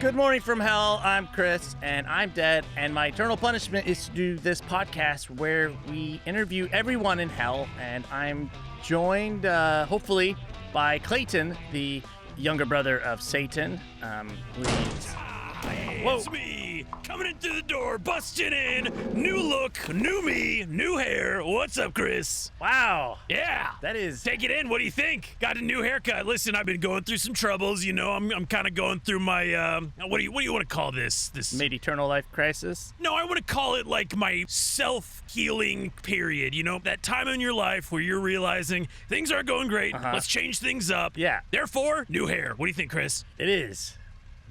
Good morning from hell. I'm Chris, and I'm dead, and my eternal punishment is to do this podcast where we interview everyone in hell, and I'm joined, hopefully, by Clayton, the younger brother of Satan. It's me, coming in through the door, busting in, new look, new me, new hair. What's up, Chris? Wow. Yeah. That is... Take it in, what do you think? Got a new haircut. Listen, I've been going through some troubles, you know, I'm kind of going through my, what do you want to call this? Mid-eternal life crisis? No, I want to call it like my self-healing period, you know, that time in your life where you're realizing things aren't going great, let's change things up. Yeah. Therefore, new hair. What do you think, Chris? It is.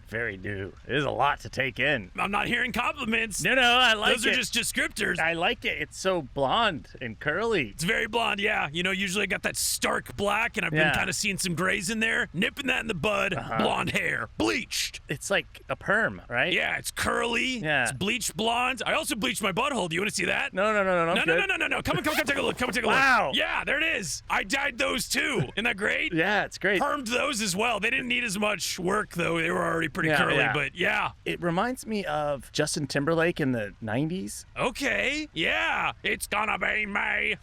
Very new. It is a lot to take in. I'm not hearing compliments. No, I like it. Those are just descriptors. I like it. It's so blonde and curly. It's very blonde, yeah. You know, usually I got that stark black, and I've been kind of seeing some grays in there. Nipping that in the bud. Blonde hair. Bleached. It's like a perm, right? Yeah, it's curly. Yeah. It's bleached blonde. I also bleached my butthole. Do you want to see that? No. No. Come on, take a look. Come take a look. Wow. Yeah, there it is. I dyed those too. Isn't that great? Yeah, it's great. Permed those as well. They didn't need as much work, though. They were already pretty curly, but yeah. It reminds me of Justin Timberlake in the 90s. Okay, yeah. It's gonna be me.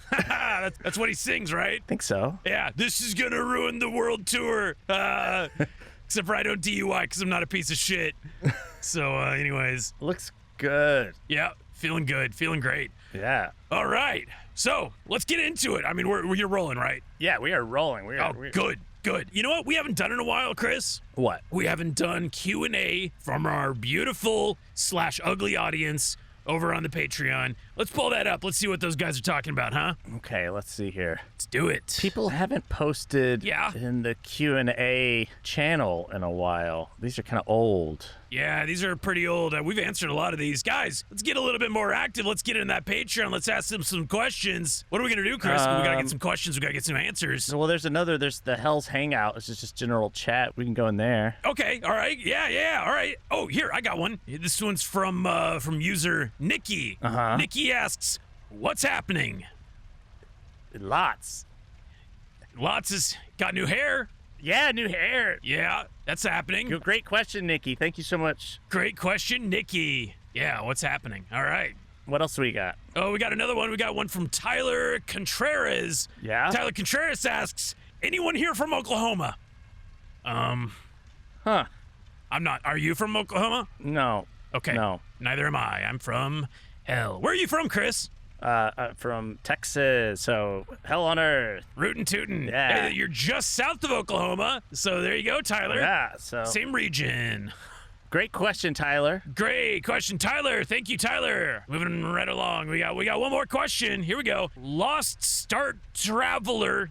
that's what he sings, right? I think so. Yeah, this is gonna ruin the world tour. Except for I don't DUI because I'm not a piece of shit. So, anyways. Looks good. Yeah, feeling good, feeling great. Yeah. All right, so let's get into it. I mean, you're rolling, right? Yeah, we are rolling. We're Good. You know what we haven't done in a while, Chris? What? We haven't done Q&A from our beautiful / ugly audience over on the Patreon. Let's pull that up. Let's see what those guys are talking about, huh? Okay, let's see here. Let's do it. People haven't posted Yeah. in the Q&A channel in a while. These are kind of old. Yeah, these are pretty old. We've answered a lot of these. Guys, let's get a little bit more active. Let's get in that Patreon. Let's ask them some questions. What are we going to do, Chris? We got to get some questions. We got to get some answers. Well, there's the Hell's Hangout. It's just general chat. We can go in there. Okay, all right. Yeah, all right. Oh, here, I got one. This one's from user Nikki. Nikki asks, what's happening? Lots has got new hair. Yeah, new hair. Yeah, that's happening. Great question, Nikki. Thank you so much. Great question, Nikki. Yeah, what's happening? All right. What else do we got? Oh, we got another one. We got one from Tyler Contreras. Yeah? Tyler Contreras asks, anyone here from Oklahoma? Huh. I'm not. Are you from Oklahoma? No. Okay. No. Neither am I. I'm from hell. Where are you from, Chris? From Texas, so hell on earth. Rootin' tootin'. Yeah. Hey, you're just south of Oklahoma, so there you go, Tyler. Yeah, so... Same region. Great question, Tyler. Great question, Tyler. Thank you, Tyler. Moving right along. We got one more question. Here we go. Lost Start Traveler.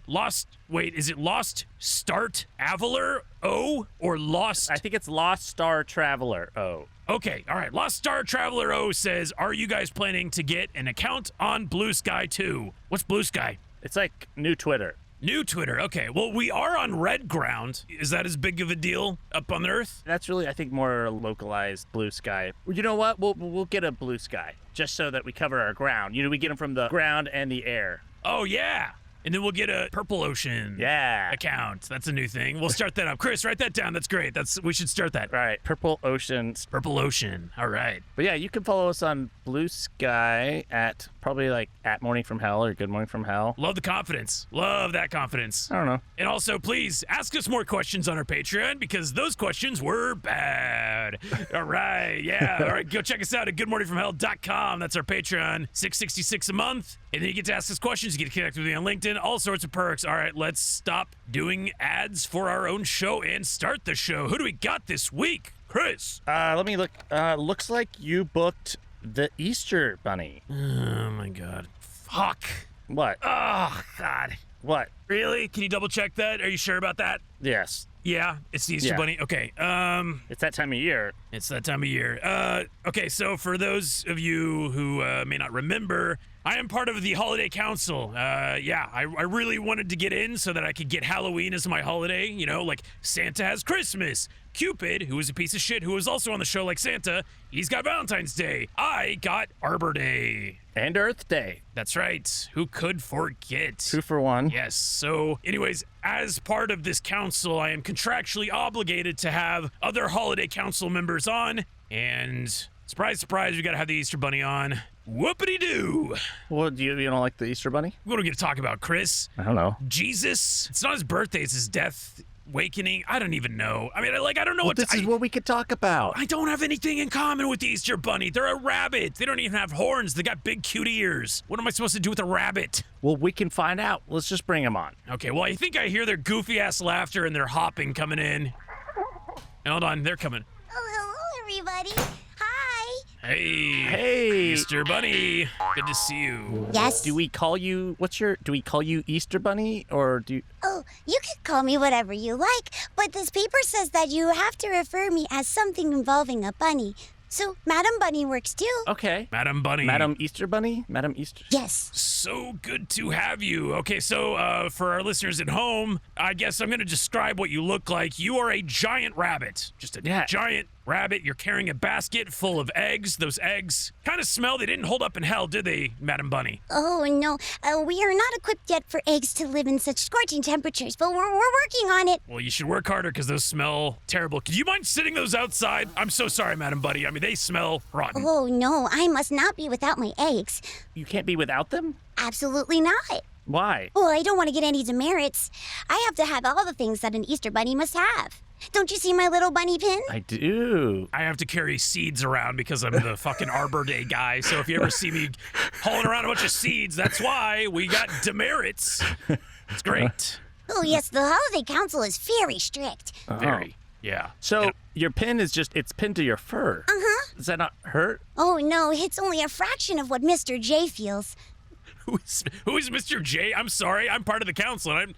Is it Lost Start Traveler O or Lost? I think it's Lost Star Traveler O. Okay, all right. Lost Star Traveler O says, are you guys planning to get an account on Blue Sky too? What's Blue Sky? It's like new Twitter. New Twitter. Okay, well, we are on Red Ground. Is that as big of a deal up on Earth? That's really, I think, more localized Blue Sky. You know what? We'll get a Blue Sky just so that we cover our ground. You know, we get them from the ground and the air. Oh, yeah. And then we'll get a Purple Ocean account. That's a new thing. We'll start that up. Chris, write that down. That's great. We should start that. Right. Purple Ocean. Purple Ocean. All right. But yeah, you can follow us on Blue Sky at probably like at Morning from Hell or Good Morning from Hell. Love the confidence. Love that confidence. I don't know. And also, please ask us more questions on our Patreon because those questions were bad. All right. Yeah. All right. Go check us out at goodmorningfromhell.com. That's our Patreon. $6.66 a month. And then you get to ask us questions. You get to connect with me on LinkedIn. All sorts of perks. All right. Let's stop doing ads for our own show and start the show. Who do we got this week? Chris. Let me look. Looks like you booked the Easter Bunny. Oh, my God. Fuck. What? Oh, God. What? Really? Can you double check that? Are you sure about that? Yes. Yeah, it's the Easter Bunny. Okay. It's that time of year. It's that time of year. Okay, so for those of you who may not remember, I am part of the holiday council. I really wanted to get in so that I could get Halloween as my holiday. You know, like Santa has Christmas. Cupid, who is a piece of shit, who is also on the show like Santa, he's got Valentine's Day. I got Arbor Day. And Earth Day. That's right. Who could forget? 2 for 1. Yes. So, anyways, as part of this council, I am contractually obligated to have other holiday council members on. And surprise, surprise, we got to have the Easter Bunny on. Whoopity-doo. Well, you don't like the Easter Bunny? What are we going to talk about, Chris? I don't know. Jesus? It's not his birthday, it's his death. Awakening? I don't even know. I mean, I don't know what this is what we could talk about. I don't have anything in common with the Easter Bunny. They're a rabbit. They don't even have horns. They got big, cute ears. What am I supposed to do with a rabbit? Well, we can find out. Let's just bring them on. Okay, well, I think I hear their goofy-ass laughter and their hopping coming in. Hold on, they're coming. Oh, hello, everybody. Hi. Hey, Easter Bunny. Good to see you. Yes? Do we call you, do we call you Easter Bunny, or do you... Oh, you can call me whatever you like, but this paper says that you have to refer me as something involving a bunny. So, Madam Bunny works too. Okay. Madam Bunny. Madam Easter Bunny? Madam Easter... Yes. So good to have you. Okay, so for our listeners at home, I guess I'm going to describe what you look like. You are a giant rabbit. Just a giant rabbit. You're carrying a basket full of eggs. Those eggs kind of smell. They didn't hold up in hell, did they, Madam Bunny? Oh, no. We are not equipped yet for eggs to live in such scorching temperatures, but we're working on it. Well, you should work harder because those smell terrible. Could you mind sitting those outside? I'm so sorry, Madam Bunny. I mean, they smell rotten. Oh, no. I must not be without my eggs. You can't be without them? Absolutely not. Why? Oh, I don't want to get any demerits. I have to have all the things that an Easter Bunny must have. Don't you see my little bunny pin? I do. I have to carry seeds around because I'm the fucking Arbor Day guy. So if you ever see me hauling around a bunch of seeds, that's why we got demerits. It's great. Oh, yes, the Holiday Council is very strict. Very. Yeah. So your pin is it's pinned to your fur. Uh-huh. Does that not hurt? Oh, no, it's only a fraction of what Mr. J feels. Who is Mr. J? I'm sorry. I'm part of the council, and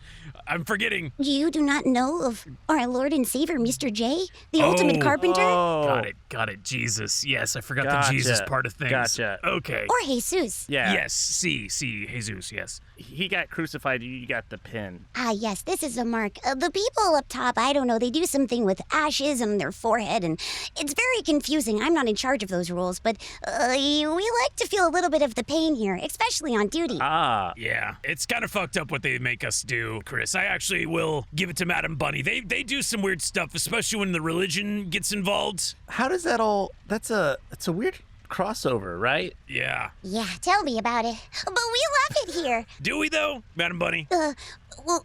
I'm forgetting. You do not know of our Lord and Savior, Mr. J, the ultimate carpenter? Oh. Got it. Jesus. Yes, I forgot Gotcha. the Jesus part of things. Gotcha. Okay. Or Jesus. Yeah. Yes. Jesus. Yes. He got crucified. You got the pin. Ah, yes, this is a mark. The people up top, I don't know, they do something with ashes on their forehead, and it's very confusing. I'm not in charge of those rules, but we like to feel a little bit of the pain here, especially on duty. Ah. Yeah, it's kind of fucked up what they make us do, Chris. I actually will give it to Madam Bunny. They do some weird stuff, especially when the religion gets involved. How does that all... It's a weird crossover, right? Yeah. Yeah, tell me about it. But we love it here. Do we, though, Madam Bunny? Well,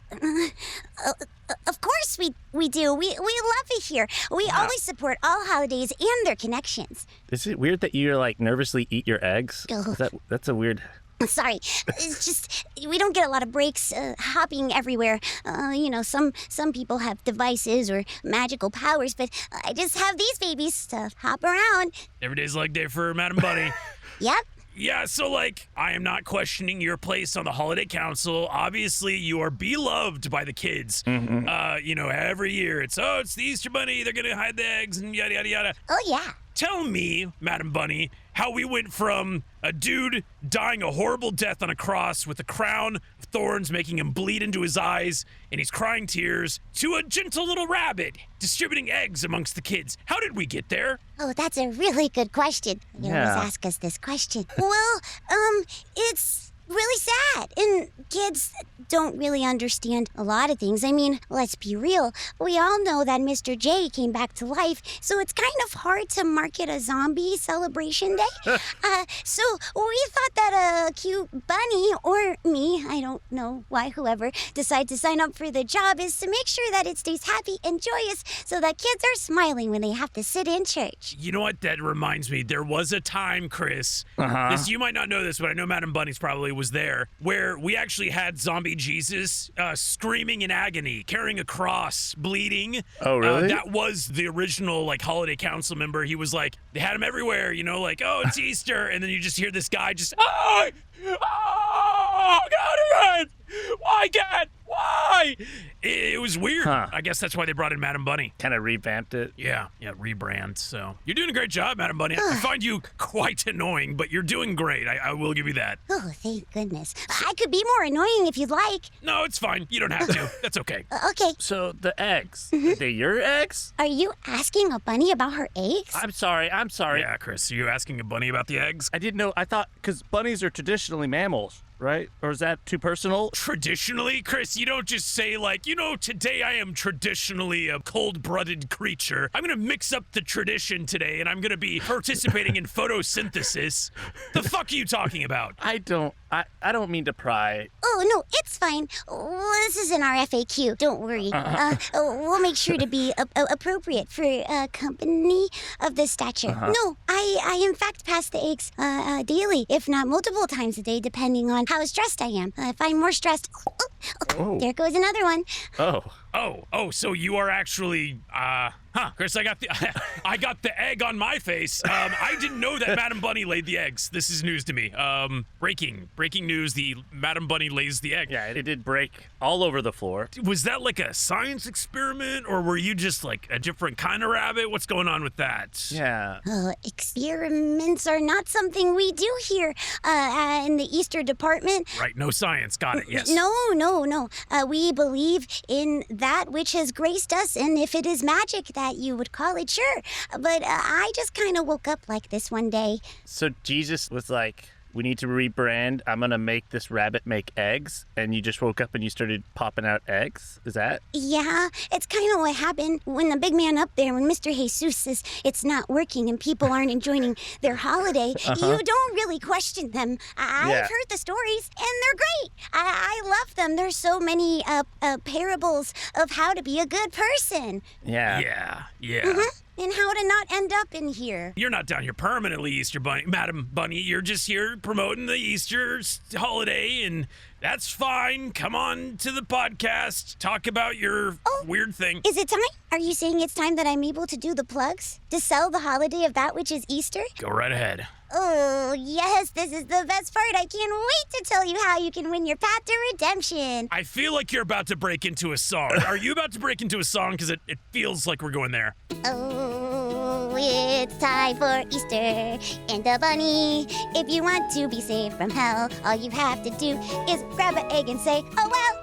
of course we do. We love it here. We always support all holidays and their connections. Is it weird that you nervously eat your eggs? That's a weird... Sorry, it's just we don't get a lot of breaks hopping everywhere. Some people have devices or magical powers, but I just have these babies to hop around. Every day's leg day for Madam Bunny. Yep. Yeah, so I am not questioning your place on the Holiday Council. Obviously, you are beloved by the kids. Mm-hmm. Every year it's the Easter Bunny, they're gonna hide the eggs and yada yada yada. Oh yeah. Tell me, Madam Bunny, how we went from a dude dying a horrible death on a cross with a crown of thorns making him bleed into his eyes and he's crying tears to a gentle little rabbit distributing eggs amongst the kids. How did we get there? Oh, that's a really good question. You always ask us this question. Well, it's really sad. And kids don't really understand a lot of things. I mean, let's be real. We all know that Mr. J came back to life, so it's kind of hard to market a zombie celebration day. So we thought that a cute bunny, or me, I don't know why, whoever, decide to sign up for the job is to make sure that it stays happy and joyous so that kids are smiling when they have to sit in church. You know what? That reminds me. There was a time, Chris, you might not know this, but I know Madam Bunny's probably was there, where we actually had zombie Jesus screaming in agony, carrying a cross, bleeding. Oh, really? That was the original Holiday Council member. He was they had him everywhere, it's Easter, and then you just hear this guy just, oh God, why, God? Why? honestly, it was weird. Huh. I guess that's why they brought in Madam Bunny. Kind of revamped it. Yeah, rebrand. So you're doing a great job, Madam Bunny. I find you quite annoying, but you're doing great. I will give you that. Oh, thank goodness. I could be more annoying if you'd like. No, it's fine. You don't have to. That's okay. Okay. So the eggs, are they your eggs? Are you asking a bunny about her eggs? I'm sorry. Yeah, Chris, are you asking a bunny about the eggs? I didn't know. I thought, because bunnies are traditionally mammals, right? Or is that too personal? Traditionally, Chris, you don't just say today I am traditionally a cold-blooded creature. I'm gonna mix up the tradition today, and I'm gonna be participating in photosynthesis. The fuck are you talking about? I don't mean to pry. Oh, no, it's fine. This isn't our FAQ. Don't worry. We'll make sure to be appropriate for a company of this stature. No, I in fact pass the eggs daily, if not multiple times a day, depending on how stressed I am. If I'm more stressed... Oh. There goes another one. Oh, so you are actually, Chris, I got the egg on my face. I didn't know that Madam Bunny laid the eggs. This is news to me. Breaking news, the Madam Bunny lays the egg. Yeah, it did break all over the floor. Was that like a science experiment, or were you just like a different kind of rabbit? What's going on with that? Yeah. Experiments are not something we do here in the Easter department. Right, no science. Got it, yes. No. We believe in that which has graced us, and if it is magic that you would call it, sure. But I just kind of woke up like this one day. So Jesus was like, we need to rebrand. I'm going to make this rabbit make eggs. And you just woke up and you started popping out eggs? Is that? Yeah, it's kind of what happened when the big man up there, when Mr. Jesus says it's not working and people aren't enjoying their holiday, you don't really question them. I've heard the stories, and they're great. I love them. There's so many parables of how to be a good person. Yeah. Yeah. And how to not end up in here. You're not down here permanently, Easter Bunny, Madam Bunny. You're just here promoting the Easter holiday, and that's fine. Come on to the podcast. Talk about your weird thing. Is it time? Are you saying it's time that I'm able to do the plugs? To sell the holiday of that which is Easter? Go right ahead. Oh, yes, this is the best part. I can't wait to tell you how you can win your path to redemption. I feel like you're about to break into a song. Are you about to break into a song? Because it feels like we're going there. Oh, it's time for Easter and the bunny. If you want to be saved from hell, all you have to do is grab an egg and say, oh, well.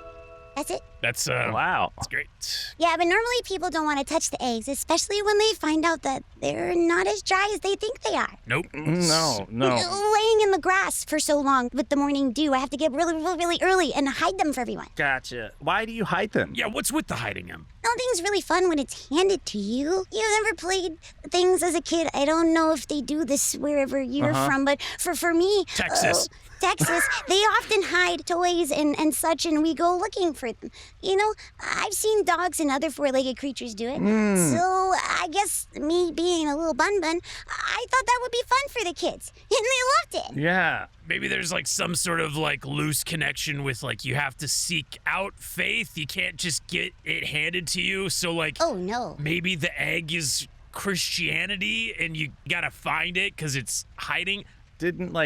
That's it. That's wow. That's great. Yeah, but normally people don't want to touch the eggs, especially when they find out that they're not as dry as they think they are. Nope. No. Laying in the grass for so long with the morning dew, I have to get really, really, really early and hide them for everyone. Gotcha. Why do you hide them? Yeah, what's with the hiding them? Nothing's really fun when it's handed to you. You've never played things as a kid. I don't know if they do this wherever you're from, but for me... Texas. Texas, they often hide toys and such, and we go looking for them. You know, I've seen dogs and other four-legged creatures do it. So I guess me being a little bun, I thought that would be fun for the kids, and they loved it. Yeah. Maybe there's like some sort of like loose connection with like you have to seek out faith. You can't just get it handed to you. So like, Oh, no. maybe the egg is Christianity and you gotta find it because it's hiding. Didn't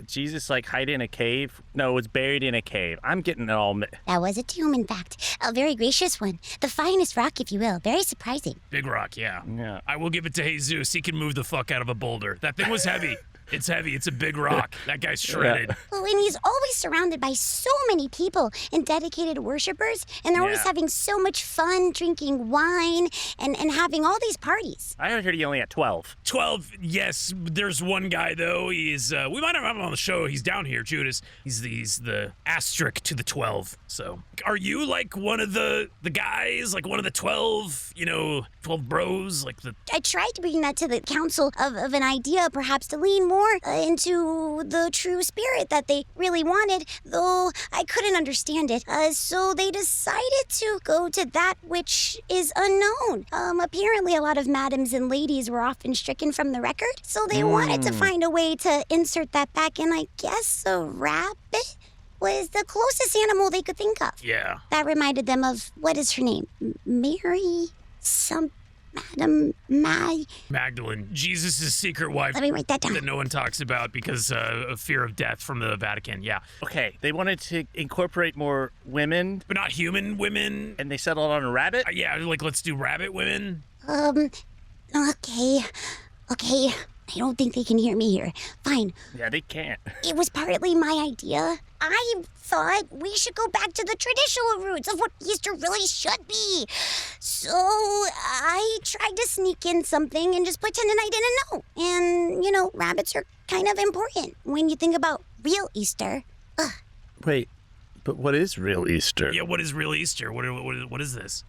Jesus hide in a cave? No, it was buried in a cave. I'm getting it all. That was a tomb, in fact. A very gracious one. The finest rock, if you will. Very surprising. Big rock, yeah. Yeah. I will give it to Jesus. He can move the fuck out of a boulder. That thing was heavy. It's heavy. It's a big rock. That guy's shredded. Oh, and he's always surrounded by so many people and dedicated worshipers, and they're always having so much fun drinking wine and having all these parties. I heard he only had 12. 12, yes. There's one guy, though. He's, we might have him on the show. He's down here, Judas. He's the asterisk to the 12. So, are you like one of the guys, like one of the 12, 12 bros? I tried to bring that to the council of an idea, perhaps to lean more into the true spirit that they really wanted, though I couldn't understand it. So they decided to go to that which is unknown. Apparently a lot of madams and ladies were often stricken from the record, so they wanted to find a way to insert that back, and I guess a rabbit was the closest animal they could think of. Yeah. That reminded them of, what is her name? Mary something? Magdalene, Jesus' secret wife. Let me write that down. That no one talks about because of fear of death from the Vatican. Yeah. Okay, they wanted to incorporate more women, But not human women. and they settled on a rabbit? Yeah, like let's do rabbit women. Okay. I don't think they can hear me here. Fine. Yeah, they can't. It was partly my idea. I thought we should go back to the traditional roots of what Easter really should be. So I tried to sneak in something and just pretended I didn't know. And, rabbits are kind of important when you think about real Easter. Wait, but what is real Easter? Yeah, what is real Easter? What is this?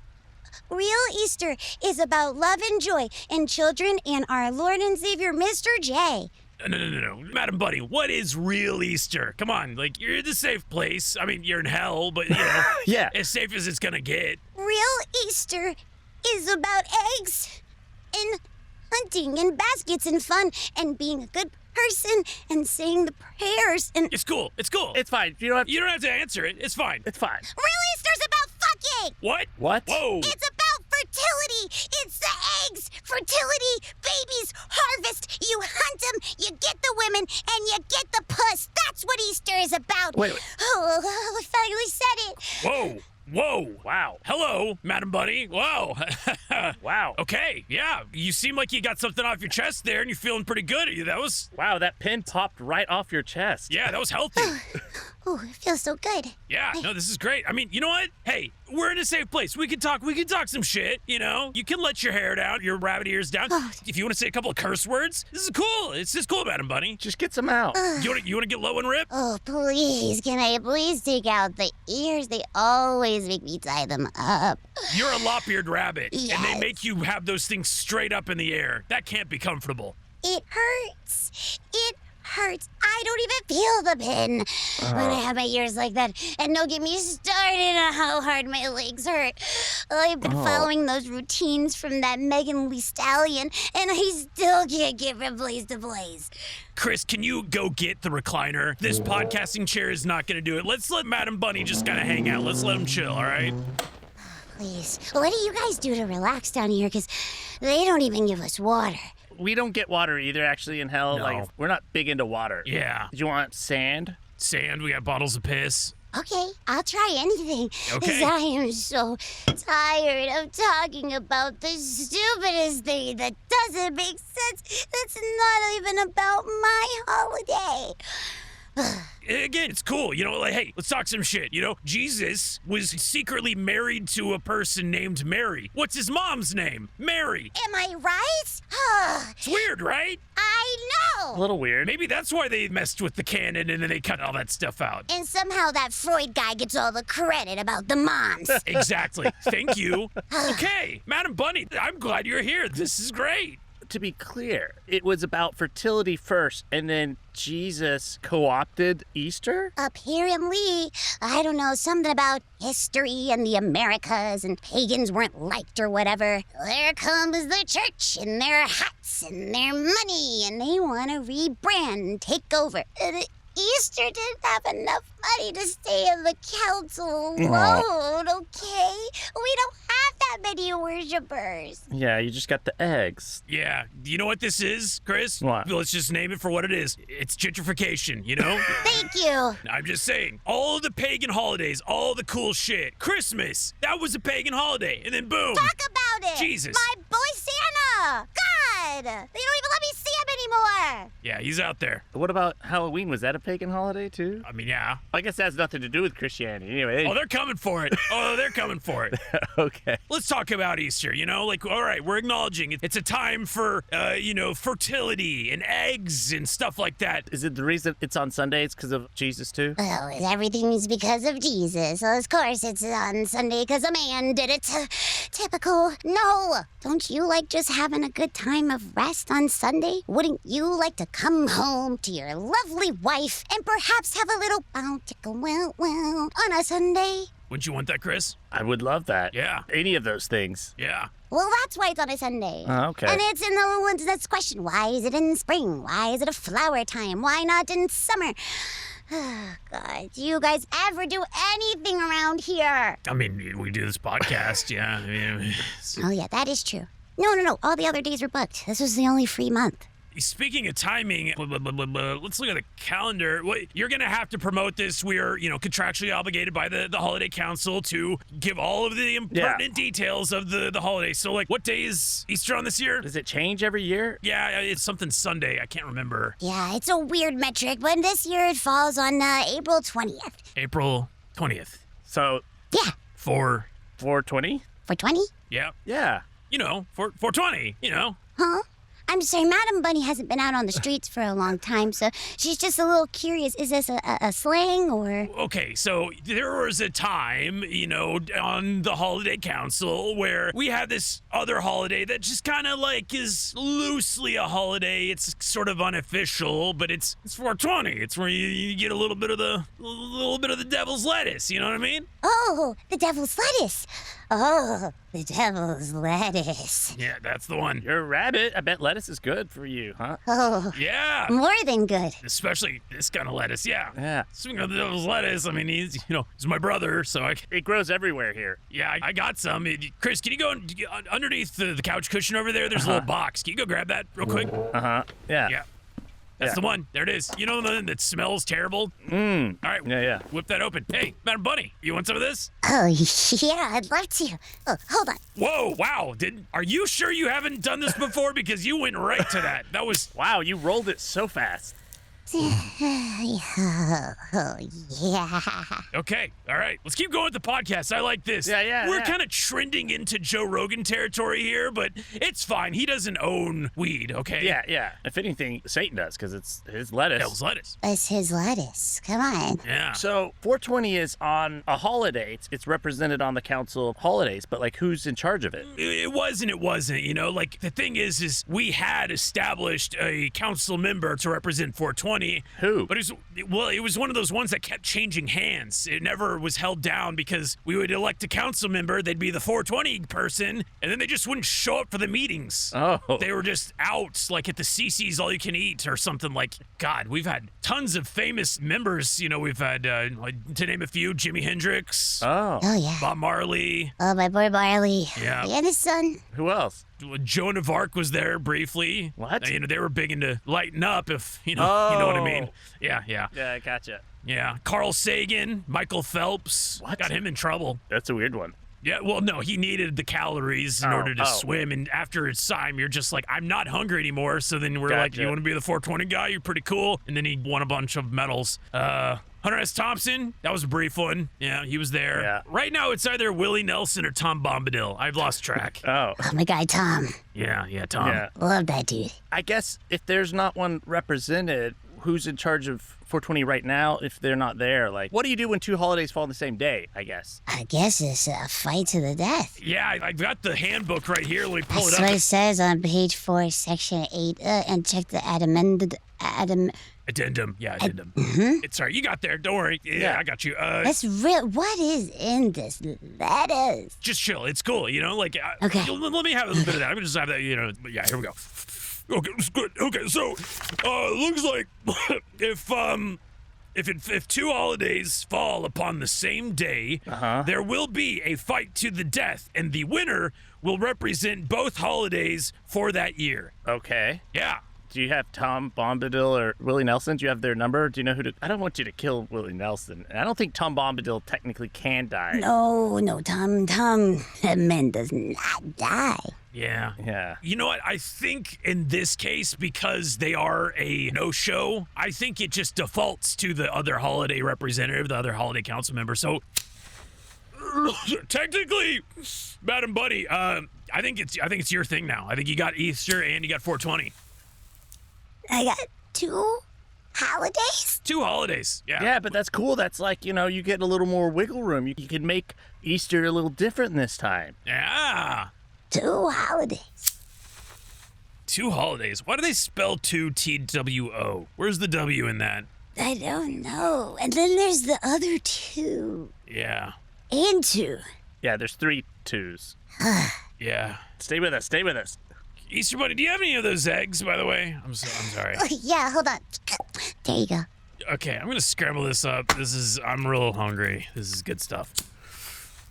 Real Easter is about love and joy in children and our Lord and Savior, Mr. J. No. Madam Bunny, what is real Easter? Come on, like, you're in a safe place. I mean, you're in hell, but, Yeah. as safe as it's gonna get. Real Easter is about eggs and hunting and baskets and fun and being a good person and saying the prayers and... It's cool. It's fine. You don't have to answer it. It's fine. It's fine. Real Easter's about fucking! What? What? Whoa. It's about fertility! It's the eggs! Fertility! Babies! Harvest! You hunt them, you get the women, and you get the puss! That's what Easter is about! Wait. Oh, I finally said it! Whoa. Wow. Hello, Madam Bunny. Wow. Wow. Okay, yeah. You seem like you got something off your chest there and you're feeling pretty good. Wow, that pin popped right off your chest. Yeah, that was healthy. Oh, it feels so good. Yeah, no, this is great. I mean, you know what? Hey, we're in a safe place. We can talk some shit, You can let your hair down, your rabbit ears down. If you want to say a couple of curse words, this is cool. It's just cool, Madam Bunny. Just get some out. You want to get low and rip? Oh, please, can I please take out the ears? They always make me tie them up. You're a lop-eared rabbit, and they Yes. make you have those things straight up in the air. That can't be comfortable. It hurts. It hurts. I don't even feel the pin when I have my ears like that. And don't get me started on how hard my legs hurt. I've been following those routines from that Megan Lee Stallion, and I still can't get from place to place. Chris, can you go get the recliner? This podcasting chair is not going to do it. Let's let Madam Bunny just kind of hang out. Let's let him chill, all right? Please. What do you guys do to relax down here? Because they don't even give us water. We don't get water either, actually, in hell. No. Like, we're not big into water. Yeah. Do you want sand? Sand, we got bottles of piss. Okay, I'll try anything. Okay. 'Cause I am so tired of talking about the stupidest thing that doesn't make sense. That's not even about my holiday. Again, it's cool. Hey, let's talk some shit. Jesus was secretly married to a person named Mary. What's his mom's name? Mary. Am I right? It's weird, right? I A know. little weird. Maybe that's why they messed with the canon and then they cut all that stuff out. And somehow that Freud guy gets all the credit about the moms. Exactly. Thank you. Okay, Madam Bunny, I'm glad you're here. This is great. To be clear, it was about fertility first, and then Jesus co-opted Easter? Apparently, I don't know, something about history and the Americas and pagans weren't liked or whatever. There comes the church and their hats and their money, and they want to rebrand and take over. And Easter didn't have enough money to stay in the council alone, okay? We don't have that many worshipers. Yeah, you just got the eggs. Yeah, you know what this is, Chris? What? Let's just name it for what it is. It's gentrification, Thank you. I'm just saying, all the pagan holidays, all the cool shit. Christmas, that was a pagan holiday. And then boom. Talk about it. Jesus. My boy Santa. God. They don't even let me see him anymore. Yeah, he's out there. What about Halloween? Was that a pagan holiday, too? I mean, yeah. I guess that has nothing to do with Christianity. Anyway. Oh, they're coming for it. They're coming for it. Okay. Let's talk about Easter, all right, we're acknowledging it's a time for, fertility and eggs and stuff like that. Is it the reason it's on Sundays because of Jesus, too? Well, everything's because of Jesus. So of course it's on Sunday because a man did it. Typical. No. Don't you like just having a good time of rest on Sunday? Wouldn't you like to come home to your lovely wife and perhaps have a little bounticle wow on a Sunday? Wouldn't you want that, Chris? I would love that. Yeah. Any of those things. Yeah. Well, that's why it's on a Sunday. Oh, okay. And it's in the one's next question. Why is it in spring? Why is it a flower time? Why not in summer? God, do you guys ever do anything around here? I mean, we do this podcast, yeah. Oh, yeah, that is true. No. All the other days were booked. This was the only free month. Speaking of timing, let's look at the calendar. You're going to have to promote this. We're, contractually obligated by the Holiday Council to give all of the pertinent details of the holiday. So, what day is Easter on this year? Does it change every year? Yeah, it's something Sunday. I can't remember. Yeah, it's a weird metric, but this year it falls on April 20th. April 20th. So, Yeah, 420? for 20? Yeah. Yeah. 420, Huh? I'm sorry, Madam Bunny hasn't been out on the streets for a long time, so she's just a little curious. Is this a slang or? Okay, so there was a time, on the Holiday Council where we had this other holiday that just kind of is loosely a holiday. It's sort of unofficial, but it's 420. It's where you get a little bit of the devil's lettuce. You know what I mean? Oh, the devil's lettuce. Oh, the devil's lettuce. Yeah, that's the one. You're a rabbit. I bet lettuce is good for you, huh? Oh, Yeah. more than good. Especially this kind of lettuce, yeah. Yeah. Speaking of the devil's lettuce, I mean, he's my brother, so It grows everywhere here. I got some. Chris, can you go underneath the couch cushion over there? There's a little box. Can you go grab that real quick? Uh-huh. Yeah. Yeah. That's the one. There it is. You know the one that smells terrible? Mmm. All right. Yeah. Whip that open. Hey, Madam Bunny, you want some of this? Oh, yeah, I'd love to. Oh, hold on. Whoa, wow. Are you sure you haven't done this before? Because you went right to that. That was... Wow, you rolled it so fast. Oh, yeah. Okay. All right. Let's keep going with the podcast. I like this. Yeah. We're kind of trending into Joe Rogan territory here, but it's fine. He doesn't own weed, okay? Yeah. If anything, Satan does, because it's his lettuce. Devil's lettuce. It's his lettuce. Come on. Yeah. So 420 is on a holiday. It's represented on the Council of Holidays, but who's in charge of it? It was and it wasn't, the thing is we had established a council member to represent 420. Who? But it was one of those ones that kept changing hands. It never was held down because we would elect a council member, they'd be the 420 person, and then they just wouldn't show up for the meetings. Oh. They were just out, at the CC's All You Can Eat or something God, we've had tons of famous members. We've had, to name a few, Jimi Hendrix, Oh. Oh, yeah. Bob Marley. Oh, my boy Barley. Yeah. And his son. Who else? Joan of Arc was there briefly. What? They were big into lighting up, if you know what I mean. Yeah. Yeah, I gotcha. Yeah. Carl Sagan, Michael Phelps. What? Got him in trouble. That's a weird one. Yeah, well, no, he needed the calories in order to swim, and after it's time, you're just like, I'm not hungry anymore. So then we're like, you want to be the 420 guy? You're pretty cool. And then he won a bunch of medals. Hunter S. Thompson, that was a brief one. Yeah, he was there. Yeah. Right now, it's either Willie Nelson or Tom Bombadil. I've lost track. Oh. Oh, my guy Tom. Yeah, Tom. Yeah. Love that dude. I guess if there's not one represented, who's in charge of 420 right now if they're not there? What do you do when two holidays fall on the same day, I guess? I guess it's a fight to the death. Yeah, I've got the handbook right here. Let me pull That's it up. what it says on page 4, section 8. And check the Addendum. Yeah, addendum. It's all right. You got there. Don't worry. Yeah. I got you. That's real. What is in this lettuce? Just chill. It's cool. Okay. Let me have a little bit of that. I'm gonna just have that. Yeah. Here we go. Okay, it's good. Okay, so looks like if two holidays fall upon the same day, there will be a fight to the death, and the winner will represent both holidays for that year. Okay. Yeah. Do you have Tom Bombadil or Willie Nelson? Do you have their number? Do you know who to... I don't want you to kill Willie Nelson. And I don't think Tom Bombadil technically can die. No, Tom, that man does not die. Yeah. Yeah. You know what? I think in this case, because they are a no-show, I think it just defaults to the other holiday representative, the other holiday council member. So technically, Madam Buddy, I think it's your thing now. I think you got Easter and you got 420. I got 2 holidays? 2 holidays. Yeah. Yeah, but that's cool. That's you get a little more wiggle room. You can make Easter a little different this time. Yeah. 2 holidays. 2 holidays. Why do they spell 2 TWO? Where's the W in that? I don't know. And then there's the other 2. Yeah. And 2. Yeah, there's 3 twos. Yeah. Stay with us. Stay with us. Easter Bunny, do you have any of those eggs, by the way? I'm sorry. Oh, yeah, hold on. There you go. Okay, I'm gonna scramble this up. I'm real hungry. This is good stuff.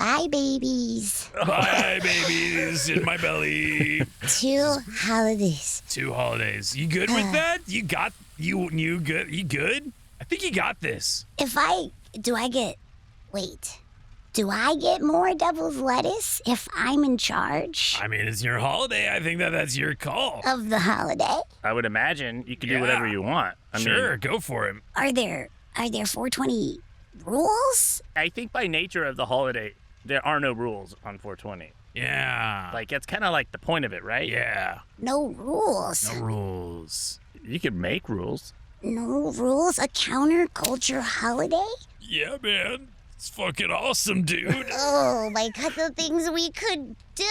Bye, babies. Bye, babies in my belly. 2 holidays. 2 holidays. You good with that? You got you good? You good? I think you got this. Do I get more devil's lettuce if I'm in charge I mean, it's your holiday. I think that's your call. of the holiday? I would imagine you can do Yeah. whatever you want. Sure, go for it. Are there 420 rules? I think by nature of the holiday, there are no rules on 420. Yeah. Like, it's kind of like the point of it, right? Yeah. No rules. No rules. You could make rules. No rules? A counterculture holiday? Yeah, man. It's fucking awesome, dude. Oh my god, the things we could do!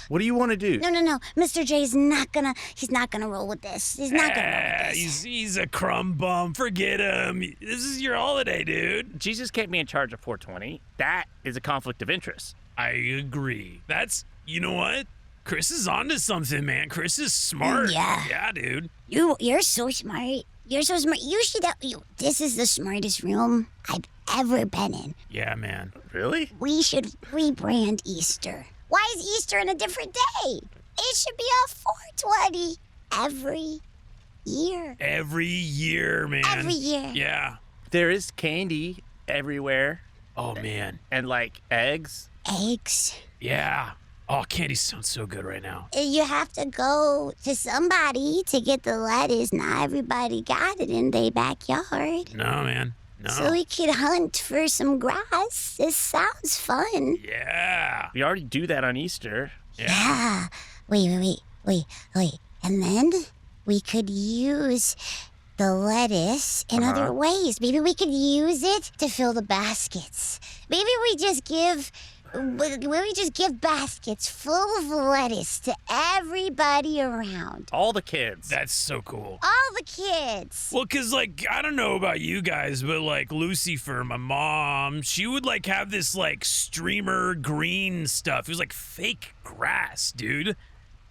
What do you want to do? No. Mr. J's he's not gonna roll with this. He's not gonna roll with this. He's a crumb bum. Forget him. This is your holiday, dude. Jesus can't be in charge of 420. That is a conflict of interest. I agree. You know what? Chris is onto something, man. Chris is smart. Yeah. Yeah, dude. You're so smart. You're so smart. This is the smartest room I've ever been in. Yeah, man. Really? We should rebrand Easter. Why is Easter in a different day? It should be a 420 every year. Every year, man. Every year. Yeah. There is candy everywhere Oh, man. and like eggs. Eggs. Yeah. Oh, candy sounds so good right now. You have to go to somebody to get the lettuce. Not everybody got it in their backyard. No, man. No. So we could hunt for some grass. This sounds fun. Yeah. We already do that on Easter. Yeah. Wait. And then we could use the lettuce in other ways. Maybe we could use it to fill the baskets. Maybe we just give baskets full of lettuce to everybody around. All the kids. That's so cool. All the kids. Well, because, like, I don't know about you guys, but, like, Lucifer, my mom, she would, like, have this, like, streamer green stuff. It was, like, fake grass, dude.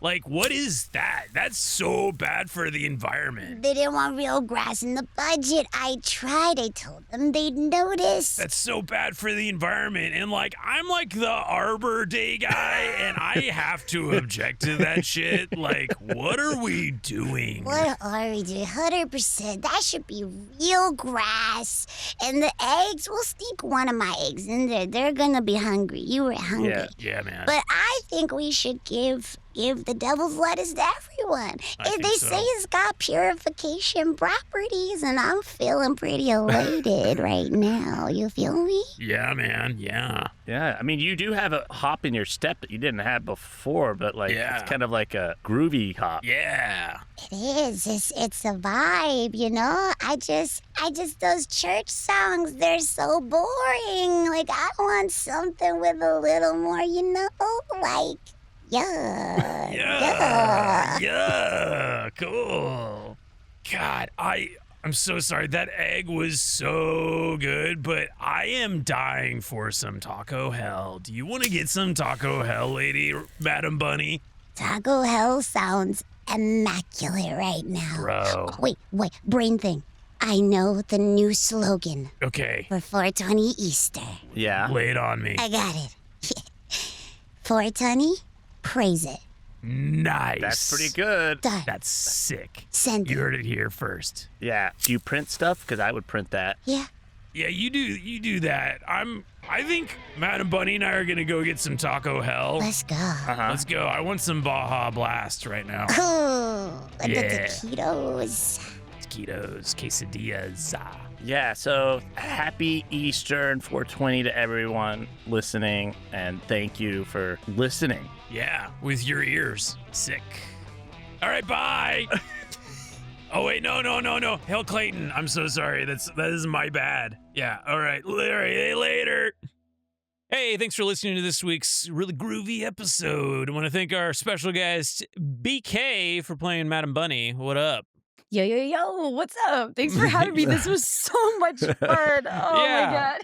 Like, what is that? That's so bad for the environment. They didn't want real grass in the budget. I tried. I told them they'd notice. That's so bad for the environment. And, like, I'm, like, the Arbor Day guy, and I have to object to that shit. Like, what are we doing? What are we doing? 100%. That should be real grass. And the eggs, we'll sneak one of my eggs in there. They're gonna be hungry. You were hungry. Yeah. Yeah, man. But I think we should give the devil's lettuce to everyone. I If think they so. say it's got purification properties, and I'm feeling pretty elated right now. You feel me? Yeah, man. Yeah. Yeah, I mean, you do have a hop in your step that you didn't have before, but like Yeah. it's kind of like a groovy hop. Yeah. It is. It's a vibe, you know? I just those church songs, they're so boring. Like, I want something with a little more, you know? Like, yeah. Yeah. Cool. God, I'm so sorry. That egg was so good, but I am dying for some taco hell. Do you want to get some taco hell, lady, Madam Bunny? Taco Hell sounds immaculate right now. Bro. Wait, brain thing. I know the new slogan Okay. for 420 Easter. Yeah. Lay it on me. I got it. 420, praise it. Nice. That's pretty good. Done. That's sick. Send You it. heard it here first. Yeah. Do you print stuff? Because I would print that. Yeah. Yeah, you do that. I think Madam Bunny and I are gonna go get some taco hell. Let's go. Uh-huh. Let's go. I want some Baja Blast right now. Cool. The Yeah. taquitos. Taquitos, quesadillas. Yeah, so happy Easter and 420 to everyone listening, and thank you for listening. Yeah, with your ears. Sick. All right, bye. Oh wait, no. Hell Clayton, I'm so sorry. That is my bad. Yeah, all right. Later. Hey, thanks for listening to this week's really groovy episode. I want to thank our special guest BK for playing Madam Bunny. What up? Yo, what's up? Thanks for having me. This was so much fun. Oh Yeah. my God.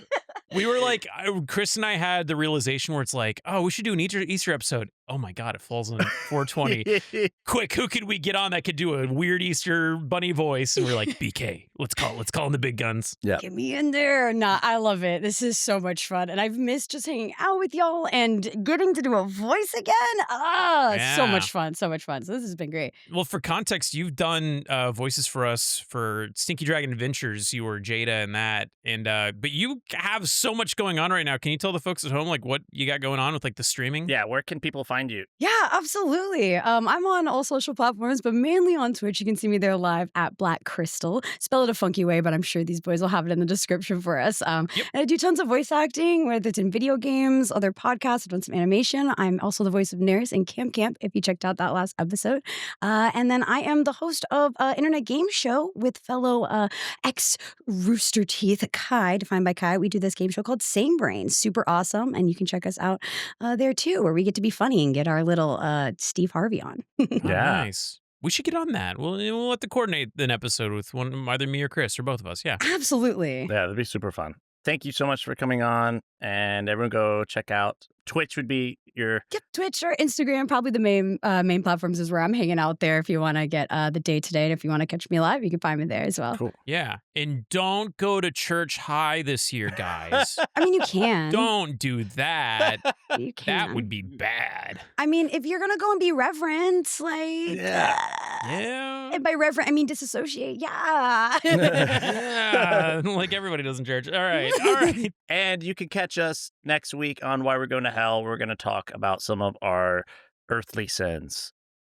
We were like, Chris and I had the realization where it's like, oh, we should do an Easter episode. Oh my God, it falls on 420. Quick, who could we get on that could do a weird Easter bunny voice? And we're like, BK, let's call in the big guns. Yeah. Get me in there. Nah, I love it. This is so much fun. And I've missed just hanging out with y'all and getting to do a voice again. So Yeah. much fun. So much fun. So this has been great. Well, for context, you've done voices for us for Stinky Dragon Adventures. You were Jada in that. And but you have so much going on right now. Can you tell the folks at home like what you got going on with like the streaming? Yeah, where can people find you? Yeah, absolutely. I'm on all social platforms, but mainly on Twitch. You can see me there live at Black Crystal. Spell it a funky way, but I'm sure these boys will have it in the description for us. And I do tons of voice acting, whether it's in video games, other podcasts. I've done some animation. I'm also the voice of Nurse in Camp Camp, if you checked out that last episode. And then I am the host of Internet Game Show with fellow ex-Rooster Teeth Kai, defined by Kai. We do this game show called Same Brain. Super awesome. And you can check us out there too, where we get to be funny and get our little Steve Harvey on. Oh, nice. We should get on that. We'll have to coordinate an episode with either me or Chris or both of us. Yeah. Absolutely. Yeah, that'd be super fun. Thank you so much for coming on. And everyone go check out Twitch would be your... Yep, Twitch or Instagram, probably the main platforms is where I'm hanging out there. If you want to get the day-to-day, and if you want to catch me live, you can find me there as well. Cool. Yeah. And don't go to church high this year, guys. I mean, you can. Don't do that. You can. That would be bad. I mean, if you're going to go and be reverent, like... Yeah. And by reverent, I mean disassociate. Yeah. Yeah. Like everybody does in church. All right. All right. And you can catch us next week on Why We're Going to Hell. We're going to talk about some of our earthly sins.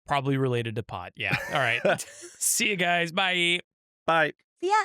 Probably related to pot. Yeah. All right. See you guys. Bye. Bye. Yeah.